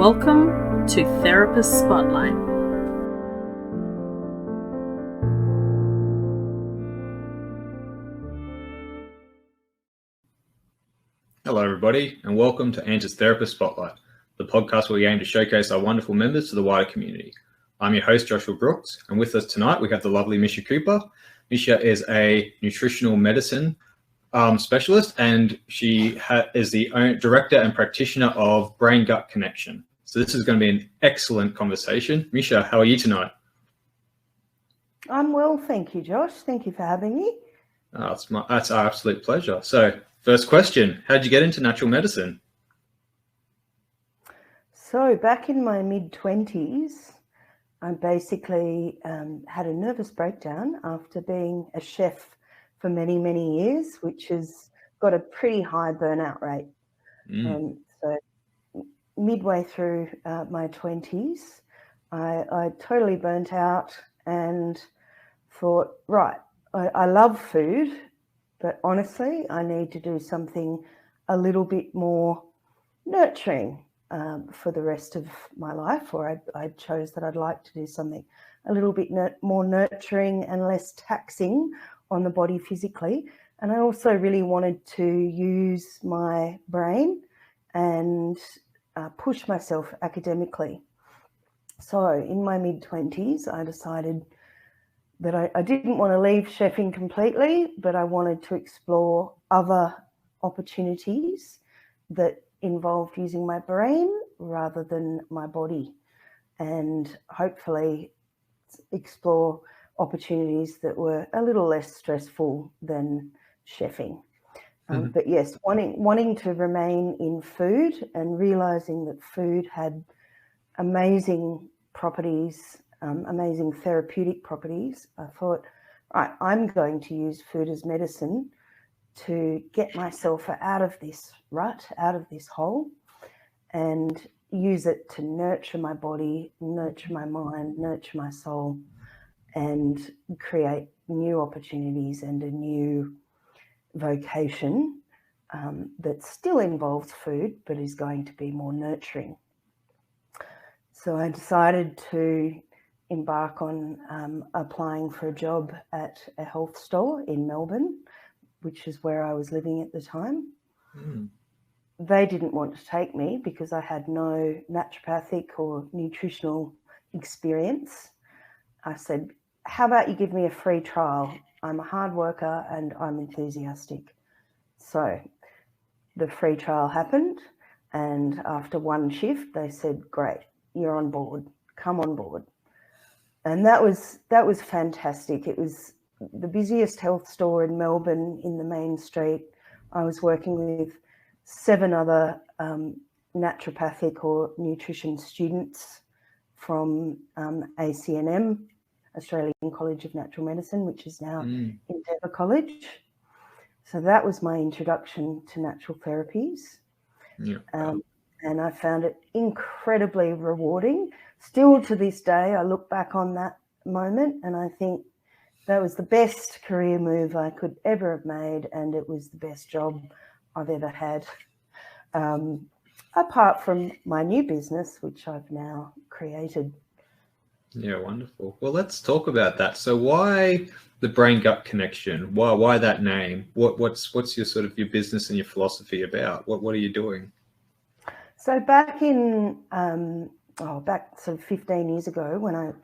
Welcome to Therapist Spotlight. Hello everybody, and welcome to Ange's Therapist Spotlight, the podcast where we aim to showcase our wonderful members to the wider community. I'm your host, Joshua Brooks, and with us tonight we have the lovely Mischa Cooper. Mischa is a nutritional medicine specialist, and she is the director and practitioner of Brain-Gut Connection. So this is going to be an excellent conversation. Mischa, how are you tonight? I'm well, thank you, Josh. Thank you for having me. That's our absolute pleasure. So first question, how did you get into natural medicine? So back in my mid-20s, I basically had a nervous breakdown after being a chef for many, many years, which has got a pretty high burnout rate. So midway through my 20s, I totally burnt out and thought, right, I love food, but honestly, I need to do something a little bit more nurturing for the rest of my life, or I chose that I'd like to do something a little bit more nurturing and less taxing on the body physically. And I also really wanted to use my brain and push myself academically. So in my mid-20s, I decided that I didn't want to leave chefing completely, but I wanted to explore other opportunities that involved using my brain rather than my body, and hopefully explore opportunities that were a little less stressful than chefing. But yes, wanting to remain in food and realizing that food had amazing properties, amazing therapeutic properties, I thought, right, I'm going to use food as medicine to get myself out of this rut, out of this hole, and use it to nurture my body, nurture my mind, nurture my soul, and create new opportunities and a new vocation that still involves food, but is going to be more nurturing. So I decided to embark on applying for a job at a health store in Melbourne, which is where I was living at the time. They didn't want to take me because I had no naturopathic or nutritional experience. I said, how about you give me a free trial? I'm a hard worker and I'm enthusiastic. So the free trial happened, and after one shift, they said, great, you're on board, come on board. And that was fantastic. It was the busiest health store in Melbourne in the main street. I was working with 7 other naturopathic or nutrition students from ACNM, Australian College of Natural Medicine, which is now Endeavour College. So that was my introduction to natural therapies. And I found it incredibly rewarding. Still to this day, I look back on that moment and I think that was the best career move I could ever have made, and it was the best job I've ever had. Apart from my new business, which I've now created. Yeah, wonderful. Well, let's talk about that. So why the brain-gut connection? Why that name? What's your sort of your business and your philosophy about? What are you doing? So back sort of 15 years ago, when I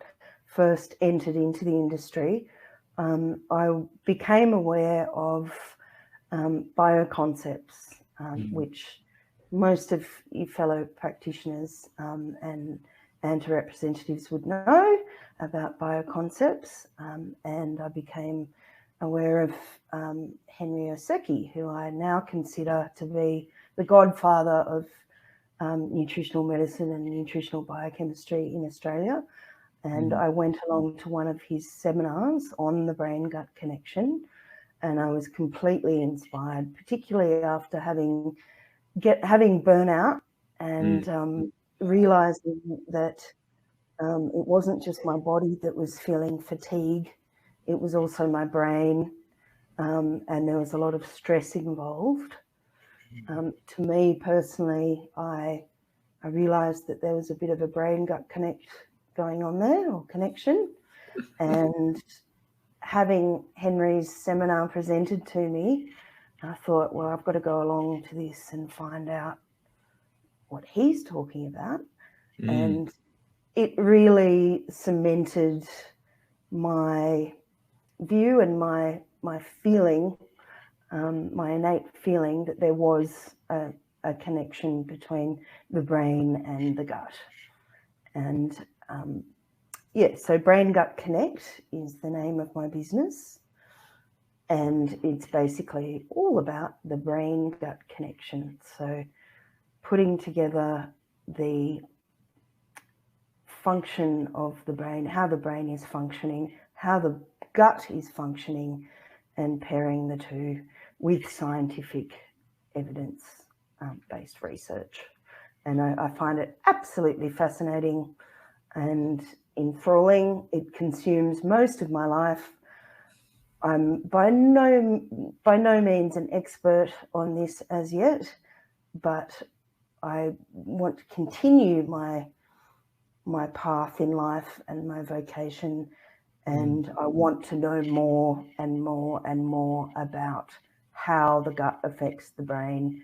first entered into the industry, I became aware of bioconcepts, which most of you fellow practitioners and representatives would know about bioconcepts, and I became aware of Henry Oseki, who I now consider to be the godfather of nutritional medicine and nutritional biochemistry in Australia. And I went along to one of his seminars on the brain-gut connection, and I was completely inspired, particularly after having burnout and realizing that it wasn't just my body that was feeling fatigue, it was also my brain, and there was a lot of stress involved. To me personally, I I realised that there was a bit of a brain-gut connect going on there, or connection, and having Henry's seminar presented to me, I thought, well, I've got to go along to this and find out what he's talking about. And it really cemented my view and my feeling, my innate feeling that there was a connection between the brain and the gut. And so Brain Gut Connect is the name of my business. And it's basically all about the brain-gut connection. So putting together the function of the brain, how the brain is functioning, how the gut is functioning, and pairing the two with scientific evidence-based research. And I find it absolutely fascinating and enthralling. It consumes most of my life. I'm by no means an expert on this as yet, but I want to continue my path in life and my vocation, and I want to know more and more and more about how the gut affects the brain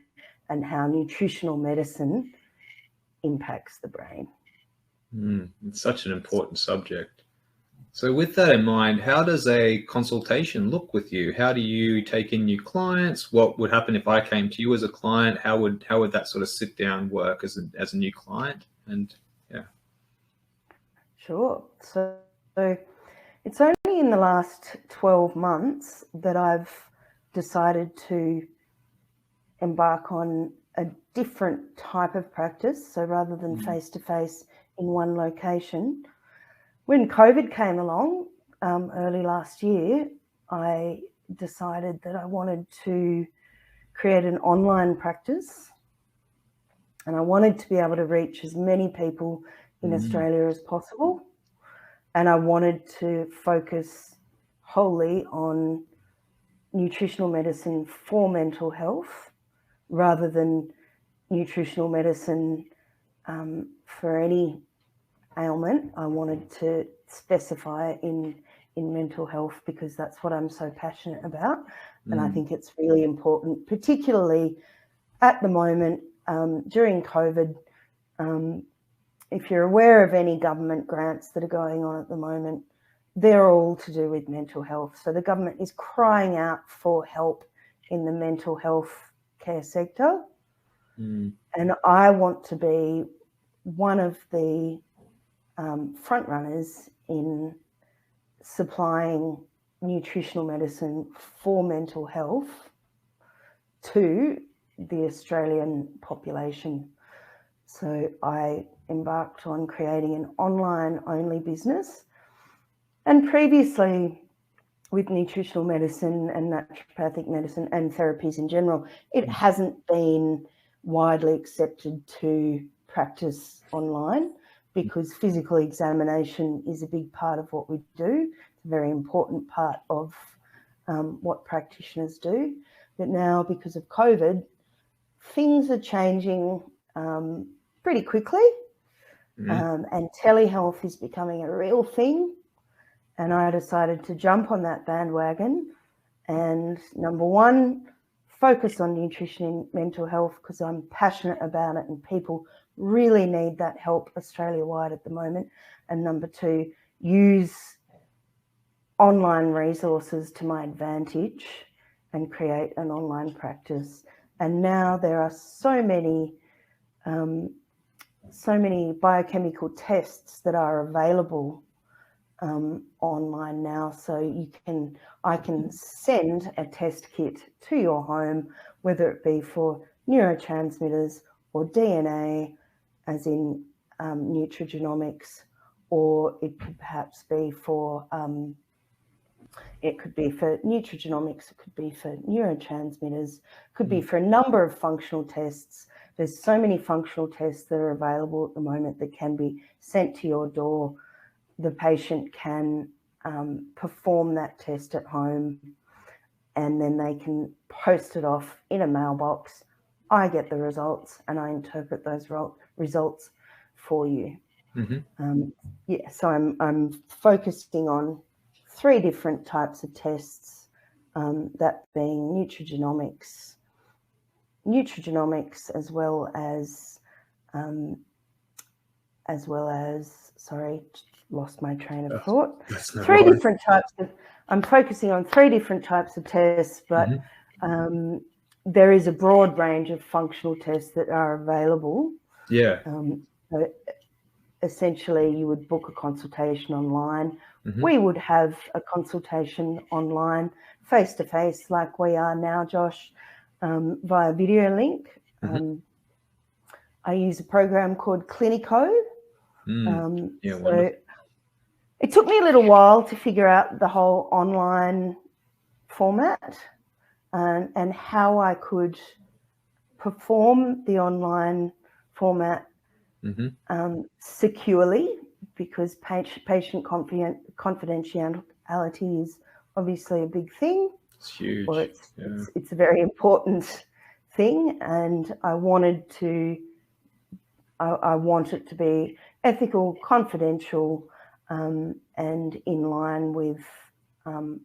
and how nutritional medicine impacts the brain. It's such an important subject. So with that in mind, how does a consultation look with you? How do you take in new clients? What would happen if I came to you as a client? How would that sort of sit down work as a new client? And Sure. So it's only in the last 12 months that I've decided to embark on a different type of practice. So rather than face-to-face in one location, when COVID came along early last year, I decided that I wanted to create an online practice, and I wanted to be able to reach as many people in Australia as possible. And I wanted to focus wholly on nutritional medicine for mental health rather than nutritional medicine for any ailment. I wanted to specify in mental health because that's what I'm so passionate about. And I think it's really important, particularly at the moment during COVID. If you're aware of any government grants that are going on at the moment, they're all to do with mental health. So the government is crying out for help in the mental health care sector. And I want to be one of the front runners in supplying nutritional medicine for mental health to the Australian population. So I embarked on creating an online-only business. And previously, with nutritional medicine and naturopathic medicine and therapies in general, it hasn't been widely accepted to practice online because physical examination is a big part of what we do. It's a very important part of what practitioners do. But now, because of COVID, things are changing pretty quickly, and telehealth is becoming a real thing. And I decided to jump on that bandwagon and, number one, focus on nutrition in mental health because I'm passionate about it and people really need that help Australia-wide at the moment. And number two, use online resources to my advantage and create an online practice. And now there are so many biochemical tests that are available online now. So I can send a test kit to your home, whether it be for neurotransmitters or DNA, as in nutrigenomics, or it could perhaps be for nutrigenomics, it could be for neurotransmitters, could be for a number of functional tests. There's so many functional tests that are available at the moment that can be sent to your door. The patient can perform that test at home and then they can post it off in a mailbox. I get the results and I interpret those results for you. Mm-hmm. So I'm focusing on 3 different types of tests, that being nutrigenomics, as well as sorry, lost my train of thought. That's no 3 worries. different types of. I'm focusing on 3 different types of tests, but there is a broad range of functional tests that are available. Yeah. So essentially, you would book a consultation online. Mm-hmm. We would have a consultation online, face-to-face, like we are now, Josh, via video link. Mm-hmm. I use a program called Clinico. Wonderful. It took me a little while to figure out the whole online format and how I could perform the online format securely, because patient confidentiality is obviously a big thing. It's huge. Or it's a very important thing, and I want it to be ethical, confidential, and in line with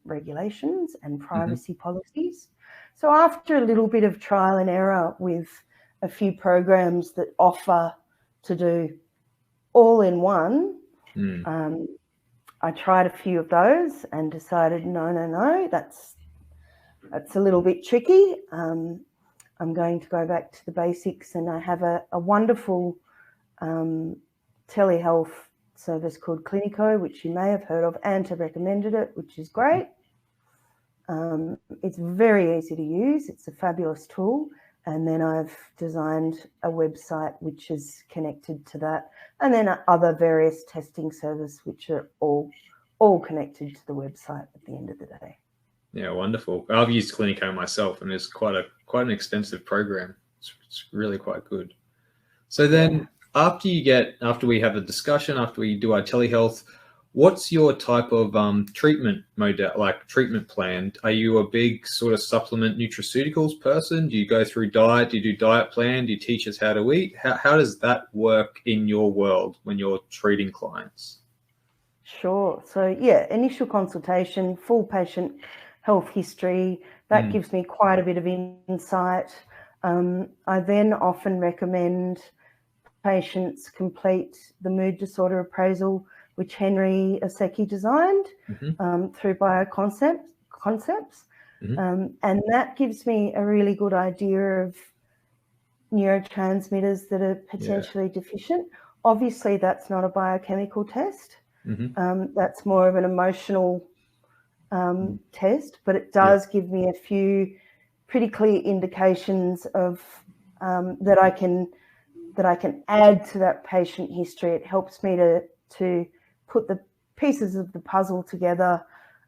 regulations and privacy policies. So after a little bit of trial and error with a few programs that offer to do all in one, I tried a few of those and decided, no, that's a little bit tricky. I'm going to go back to the basics, and I have a wonderful telehealth service called Clinico, which you may have heard of. Anta recommended it, which is great. It's very easy to use. It's a fabulous tool. And then I've designed a website which is connected to that, and then other various testing services which are all connected to the website at the end of the day. Yeah, wonderful. I've used Clinico myself, and it's quite an extensive program. It's really quite good. So then, after we have a discussion, after we do our telehealth, what's your type of treatment treatment plan? Are you a big sort of supplement nutraceuticals person? Do you go through diet? Do you do diet plan? Do you teach us how to eat? How does that work in your world when you're treating clients? Sure. So initial consultation, full patient health history, that gives me quite a bit of insight. I then often recommend patients complete the mood disorder appraisal, which Henry Oseki designed through Bioconcepts. And that gives me a really good idea of neurotransmitters that are potentially deficient. Obviously, that's not a biochemical test. That's more of an emotional test, but it does give me a few pretty clear indications of that I can add to that patient history. It helps me to put the pieces of the puzzle together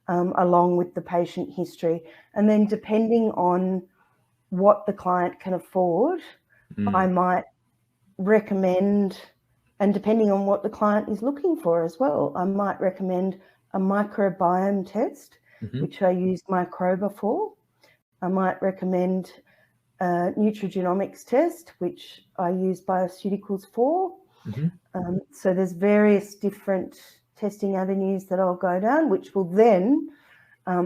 along with the patient history. And then depending on what the client can afford, I might recommend, and depending on what the client is looking for as well, I might recommend a microbiome test, which I use Microba for. I might recommend a nutrigenomics test, which I use Bioceuticals for. So there's various different testing avenues that I'll go down, which will then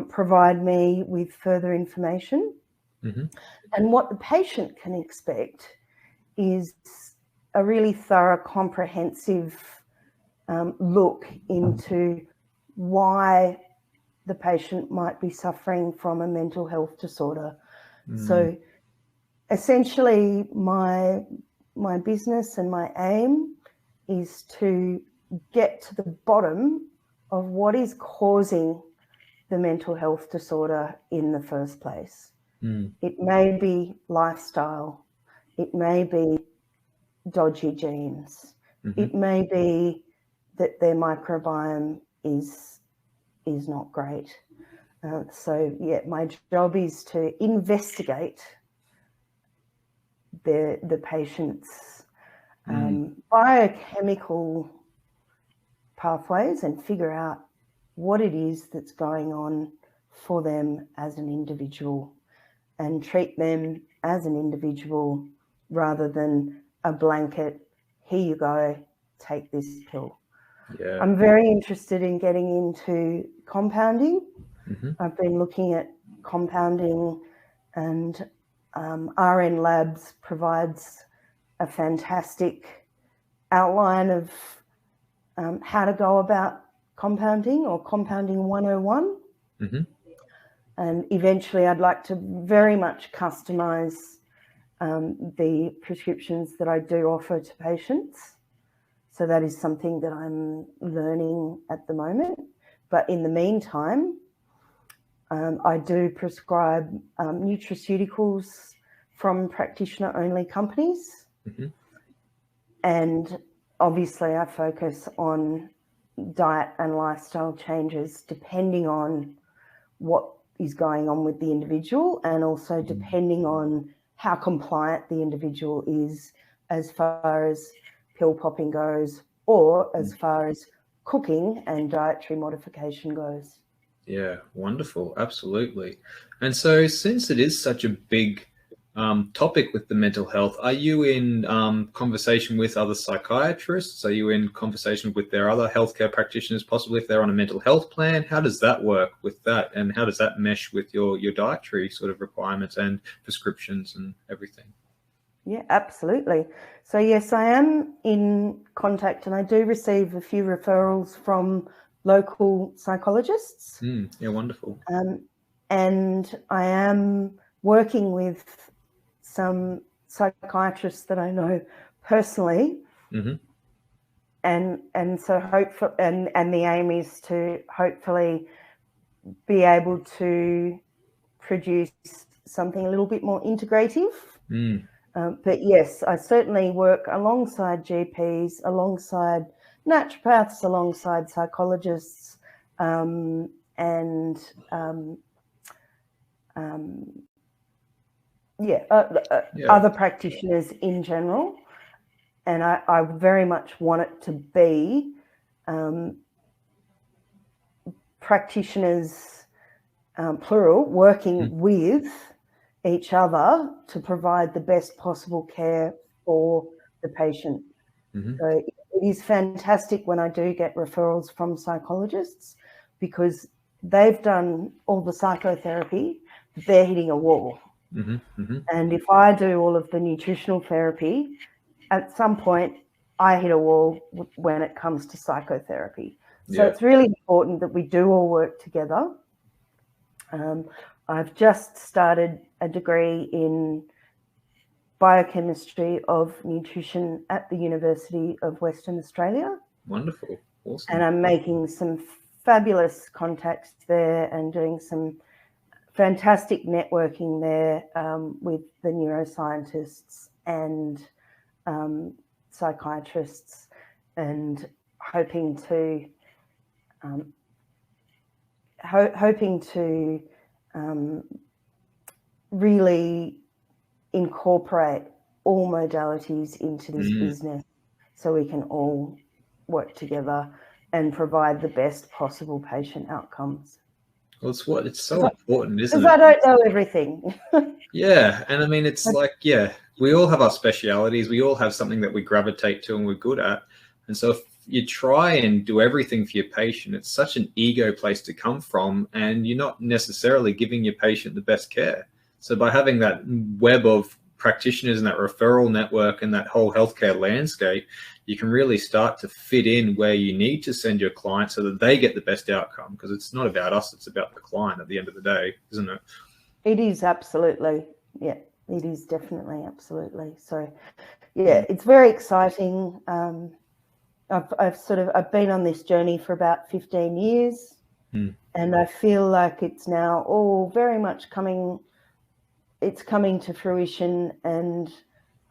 provide me with further information. And what the patient can expect is a really thorough, comprehensive look into why the patient might be suffering from a mental health disorder. So essentially my business and my aim is to get to the bottom of what is causing the mental health disorder in the first place. It may be lifestyle. It may be dodgy genes. It may be that their microbiome is not great. My job is to investigate the patient's biochemical pathways and figure out what it is that's going on for them as an individual, and treat them as an individual rather than a blanket here you go, take this pill. Yeah. I'm very interested in getting into compounding. Mm-hmm. I've been looking at compounding, and RN Labs provides a fantastic outline of how to go about compounding, or compounding 101. Mm-hmm. And eventually I'd like to very much customize the prescriptions that I do offer to patients. So that is something that I'm learning at the moment. But in the meantime, I do prescribe nutraceuticals from practitioner-only companies. Mm-hmm. And obviously I focus on diet and lifestyle changes depending on what is going on with the individual, and also depending on how compliant the individual is as far as pill popping goes, or as far as cooking and dietary modification goes. Yeah, wonderful. Absolutely. And so, since it is such a big topic with the mental health, are you in conversation with other psychiatrists? Are you in conversation with their other healthcare practitioners, possibly if they're on a mental health plan? How does that work with that? And how does that mesh with your dietary sort of requirements and prescriptions and everything? Yeah, absolutely. So yes, I am in contact, and I do receive a few referrals from local psychologists. Yeah, wonderful. And I am working with some psychiatrists that I know personally. Mm-hmm. And so hopefully, and the aim is to hopefully be able to produce something a little bit more integrative. But yes, I certainly work alongside GPs, alongside naturopaths, alongside psychologists, other practitioners in general. And I very much want it to be practitioners, plural, working with each other to provide the best possible care for the patient. So it is fantastic when I do get referrals from psychologists, because they've done all the psychotherapy, but they're hitting a wall. And if I do all of the nutritional therapy, at some point I hit a wall when it comes to psychotherapy. So it's really important that we do all work together. I've just started a degree in biochemistry of nutrition at the University of Western Australia. Wonderful. Awesome. And I'm making some fabulous contacts there and doing some fantastic networking there with the neuroscientists and psychiatrists, and hoping to really incorporate all modalities into this business, so we can all work together and provide the best possible patient outcomes. Well, it's so important, isn't it? Because I don't know everything. Yeah, and I mean, it's like, we all have our specialities. We all have something that we gravitate to and we're good at. And so if you try and do everything for your patient, it's such an ego place to come from, and you're not necessarily giving your patient the best care. So by having that web of practitioners and that referral network and that whole healthcare landscape, you can really start to fit in where you need to send your client so that they get the best outcome, because it's not about us, it's about the client at the end of the day, isn't it? It is, absolutely. Yeah, it is definitely, absolutely. So yeah, it's very exciting. I've been on this journey for about 15 years, and I feel like it's now all very much coming to fruition, and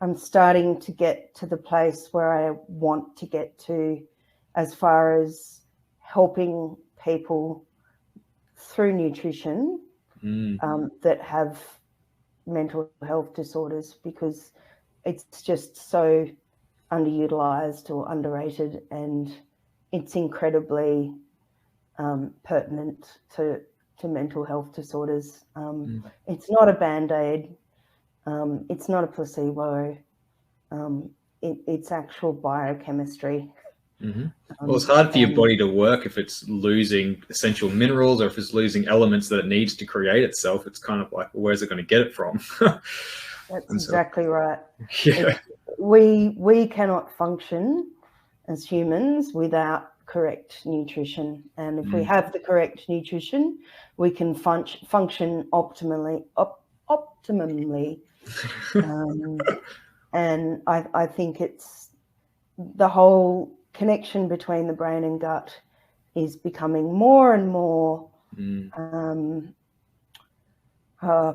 I'm starting to get to the place where I want to get to, as far as helping people through nutrition that have mental health disorders, because it's just so underutilized or underrated, and it's incredibly pertinent to mental health disorders. It's not a Band-Aid. It's not a placebo. its actual biochemistry. Well, it's hard for your body to work if it's losing essential minerals or if it's losing elements that it needs to create itself. It's kind of like, well, where's it going to get it from? That's exactly right. Yeah. We cannot function as humans without correct nutrition, and if we have the correct nutrition, we can function optimally. And I think it's the whole connection between the brain and gut is becoming more and more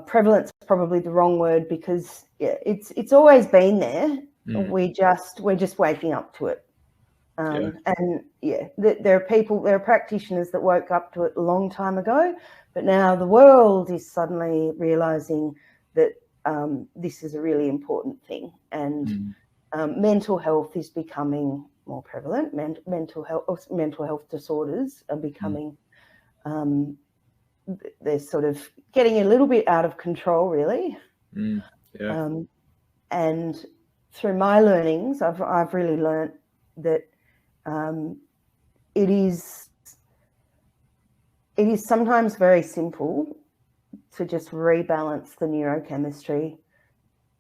prevalent. Is probably the wrong word, because it's always been there. We're just waking up to it. And there are practitioners that woke up to it a long time ago, but now the world is suddenly realizing that this is a really important thing, and mental health is becoming more prevalent. Mental health disorders are becoming they're sort of getting a little bit out of control, really. And through my learnings, I've really learned that it is sometimes very simple to just rebalance the neurochemistry.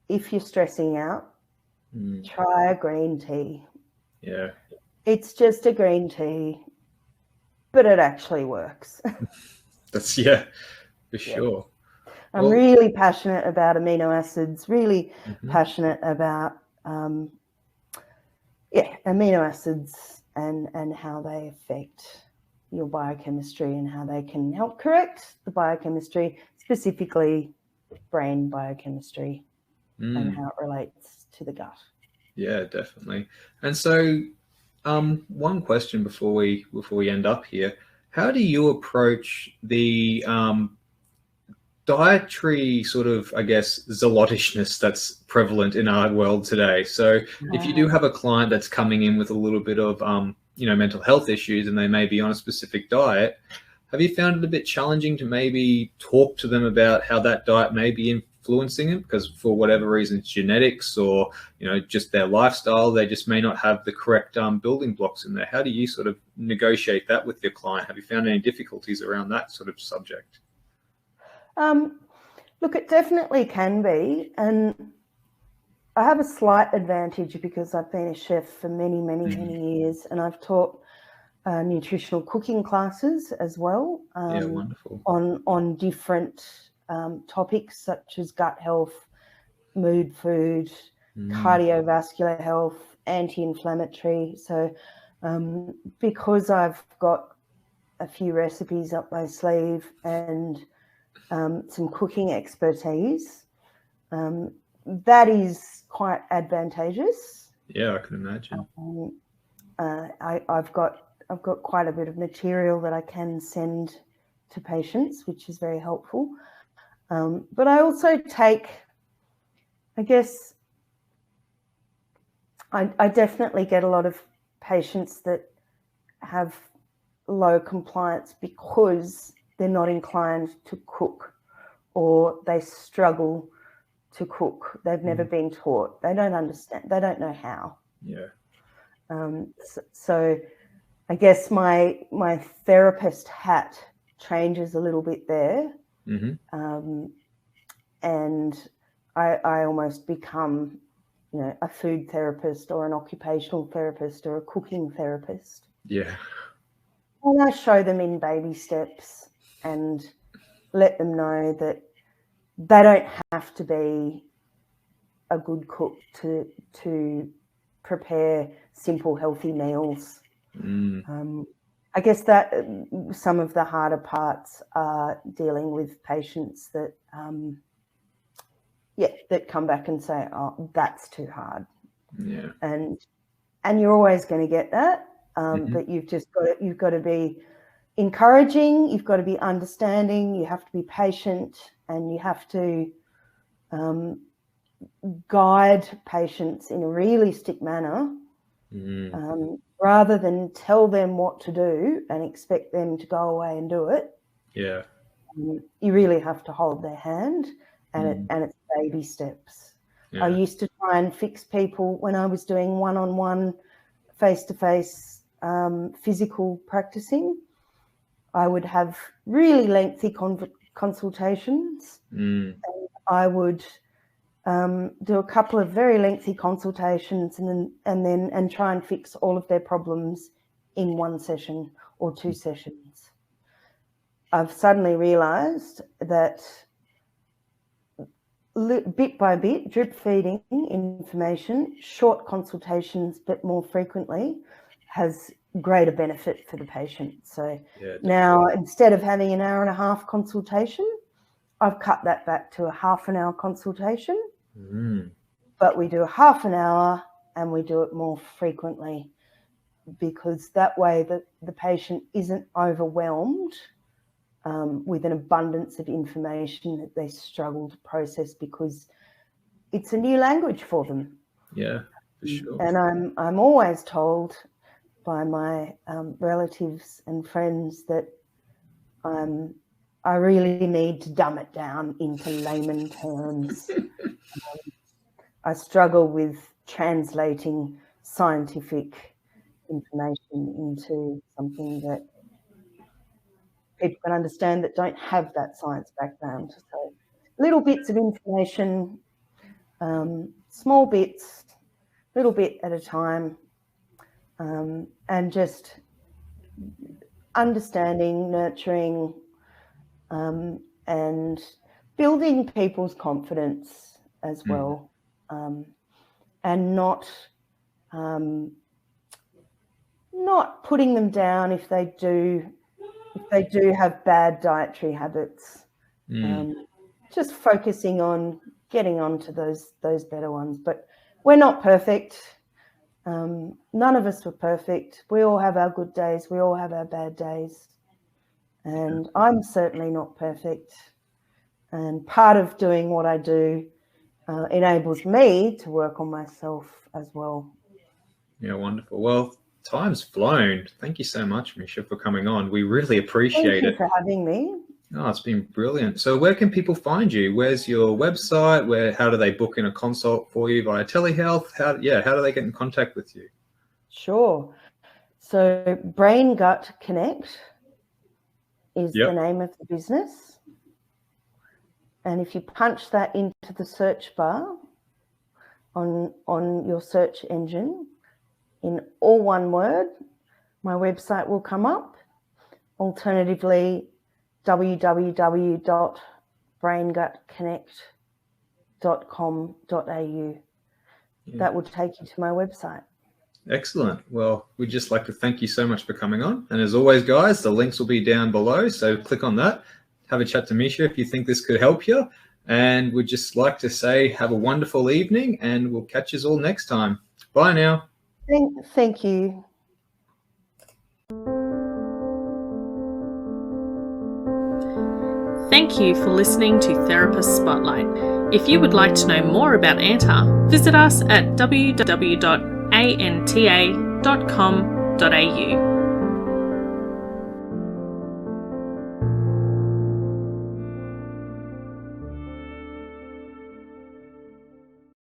If you're stressing out, try a green tea. Yeah. It's just a green tea, but it actually works. That's for sure. I'm really passionate about amino acids, really passionate about amino acids and how they affect your biochemistry and how they can help correct the biochemistry, specifically brain biochemistry, and how it relates to the gut. Yeah, definitely. And so one question before we end up here: how do you approach the dietary sort of, I guess, zealotishness that's prevalent in our world today? So if you do have a client that's coming in with a little bit of mental health issues and they may be on a specific diet, have you found it a bit challenging to maybe talk to them about how that diet may be influencing it? Because for whatever reason, it's genetics or just their lifestyle, they just may not have the correct building blocks in there. How do you sort of negotiate that with your client? Have you found any difficulties around that sort of subject? Look, it definitely can be, and I have a slight advantage because I've been a chef for many, many, many years, and I've taught nutritional cooking classes as well. Wonderful. On different topics such as gut health, mood, food, cardiovascular health, anti-inflammatory. So because I've got a few recipes up my sleeve and some cooking expertise, that is quite advantageous. Yeah, I can imagine. I've got quite a bit of material that I can send to patients, which is very helpful. But I also take, I guess, I definitely get a lot of patients that have low compliance because they're not inclined to cook, or they struggle to cook. They've never been taught. They don't understand. They don't know how. Yeah. So I guess my therapist hat changes a little bit there. And I almost become, a food therapist or an occupational therapist or a cooking therapist. Yeah. And I show them in baby steps and let them know that they don't have to be a good cook to prepare simple, healthy meals. I guess that some of the harder parts are dealing with patients that, that come back and say, "Oh, that's too hard." Yeah. And you're always going to get that, but you've got to be encouraging. You've got to be understanding. You have to be patient, and you have to guide patients in a realistic manner. Rather than tell them what to do and expect them to go away and do it. Yeah. You really have to hold their hand, and it's baby steps. Yeah. I used to try and fix people when I was doing one-on-one, face-to-face physical practicing. I would have really lengthy consultations. Mm. And I would do a couple of very lengthy consultations and try and fix all of their problems in one session or two sessions. I've suddenly realised that bit by bit, drip feeding information, short consultations, but more frequently, has greater benefit for the patient. So now, instead of having an hour and a half consultation, I've cut that back to a half an hour consultation. But we do a half an hour and we do it more frequently, because that way the patient isn't overwhelmed with an abundance of information that they struggle to process, because it's a new language for them. Yeah, for sure. And I'm always told by my relatives and friends that I really need to dumb it down into layman terms. I struggle with translating scientific information into something that people can understand that don't have that science background. So little bits of information, small bits, little bit at a time, and just understanding, nurturing, and building people's confidence as well, and not putting them down if they do have bad dietary habits. Just focusing on getting onto those better ones. But we're not perfect. None of us were perfect. We all have our good days. We all have our bad days. And I'm certainly not perfect. And part of doing what I do enables me to work on myself as well. Yeah, wonderful. Well, time's flown. Thank you so much, Mischa, for coming on. We really appreciate it. Thank you for having me. Oh, it's been brilliant. So where can people find you? Where's your website? How do they book in a consult for you via telehealth? How do they get in contact with you? Sure. So Brain Gut Connect is the name of the business. And if you punch that into the search bar on your search engine in all one word, my website will come up. Alternatively, www.braingutconnect.com.au. That will take you to my website. Excellent. Well, we'd just like to thank you so much for coming on. And as always, guys, the links will be down below. So click on that. Have a chat to Mischa if you think this could help you. And we'd just like to say have a wonderful evening, and we'll catch you all next time. Bye now. Thank you. Thank you for listening to Therapist Spotlight. If you would like to know more about ANTA, visit us at www.anta.com.au.